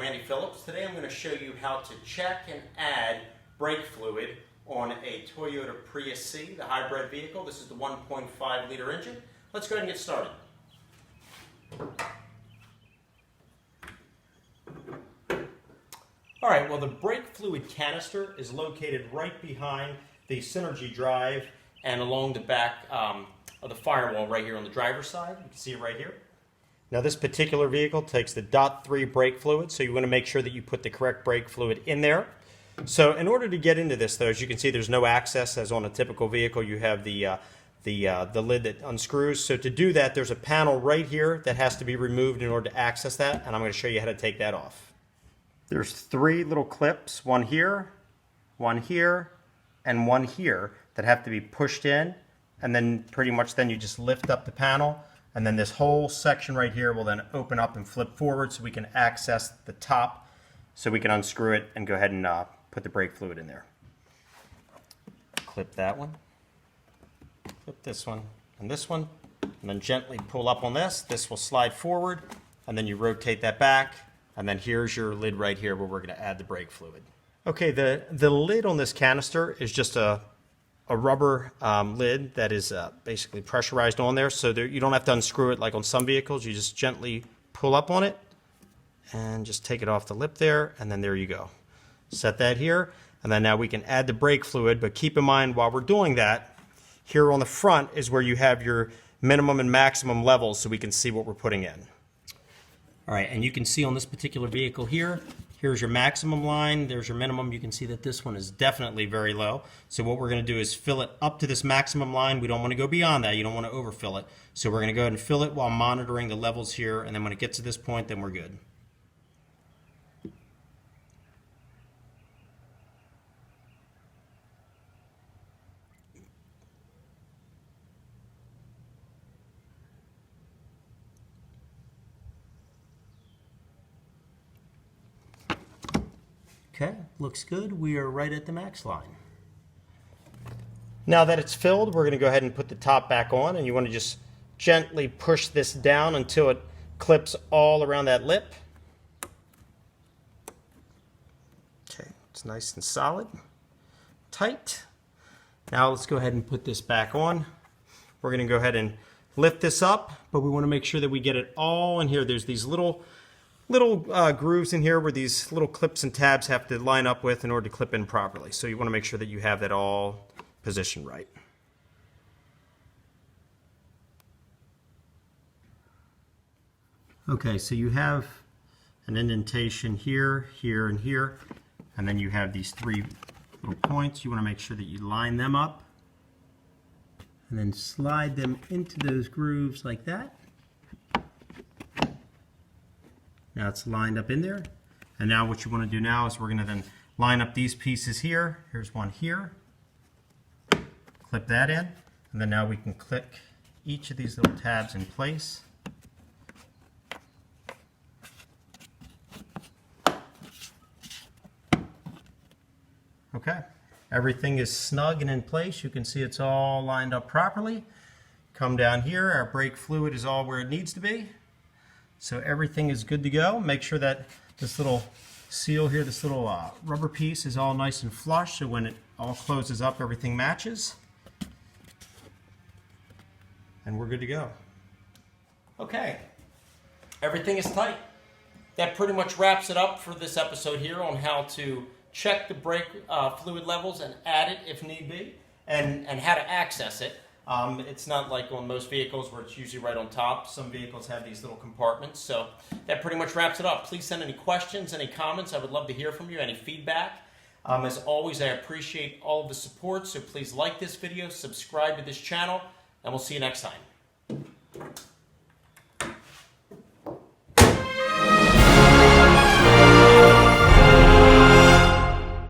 Andy Phillips. Today I'm going to show you how to check and add brake fluid on a Toyota Prius C, the hybrid vehicle. This is the 1.5 liter engine. Let's go ahead and get started. Alright, well the brake fluid canister is located right behind the Synergy drive and along the back of the firewall right here on the driver's side. You can see it right here. Now this particular vehicle takes the .3 brake fluid, so you want to make sure that you put the correct brake fluid in there. So in order to get into this though, as you can see, there's no access as on a typical vehicle. You have the lid that unscrews. So to do that, there's a panel right here that has to be removed in order to access that, and I'm going to show you how to take that off. There's three little clips, one here, and one here, that have to be pushed in, and then pretty much then you just lift up the panel, and then this whole section right here will then open up and flip forward so we can access the top, so we can unscrew it and go ahead and put the brake fluid in there. Clip that one, clip this one, and then gently pull up on this. This will slide forward, and then you rotate that back, and then here's your lid right here where we're going to add the brake fluid. Okay, the lid on this canister is just a rubber lid that is basically pressurized on there, so you don't have to unscrew it like on some vehicles. You just gently pull up on it and just take it off the lip there, and then there you go. Set that here, and then now we can add the brake fluid, but keep in mind while we're doing that, here on the front is where you have your minimum and maximum levels so we can see what we're putting in. Alright, and you can see on this particular vehicle here, here's your maximum line, there's your minimum. You can see that this one is definitely very low. So what we're going to do is fill it up to this maximum line. We don't want to go beyond that. You don't want to overfill it. So we're going to go ahead and fill it while monitoring the levels here, and then when it gets to this point, then we're good. Okay, looks good. We are right at the max line. Now that it's filled, we're going to go ahead and put the top back on, and you want to just gently push this down until it clips all around that lip. Okay, it's nice and solid, tight. Now let's go ahead and put this back on. We're going to go ahead and lift this up, but we want to make sure that we get it all in here. There's these little grooves in here where these little clips and tabs have to line up with in order to clip in properly. So you want to make sure that you have that all positioned right. Okay, so you have an indentation here, here, and here, and then you have these three little points. You want to make sure that you line them up and then slide them into those grooves like that. Now it's lined up in there, and now what you want to do now is we're going to then line up these pieces here. Here's one here. Clip that in, and then now we can click each of these little tabs in place. Okay, everything is snug and in place. You can see it's all lined up properly. Come down here, our brake fluid is all where it needs to be. So everything is good to go. Make sure that this little seal here, this little rubber piece is all nice and flush, so when it all closes up, everything matches. And we're good to go. Okay, everything is tight. That pretty much wraps it up for this episode here on how to check the brake fluid levels and add it if need be, and how to access it. It's not like on most vehicles where it's usually right on top. Some vehicles have these little compartments. So that pretty much wraps it up. Please send any questions, any comments. I would love to hear from you, any feedback. As always, I appreciate all of the support. So please like this video, subscribe to this channel, and we'll see you next time.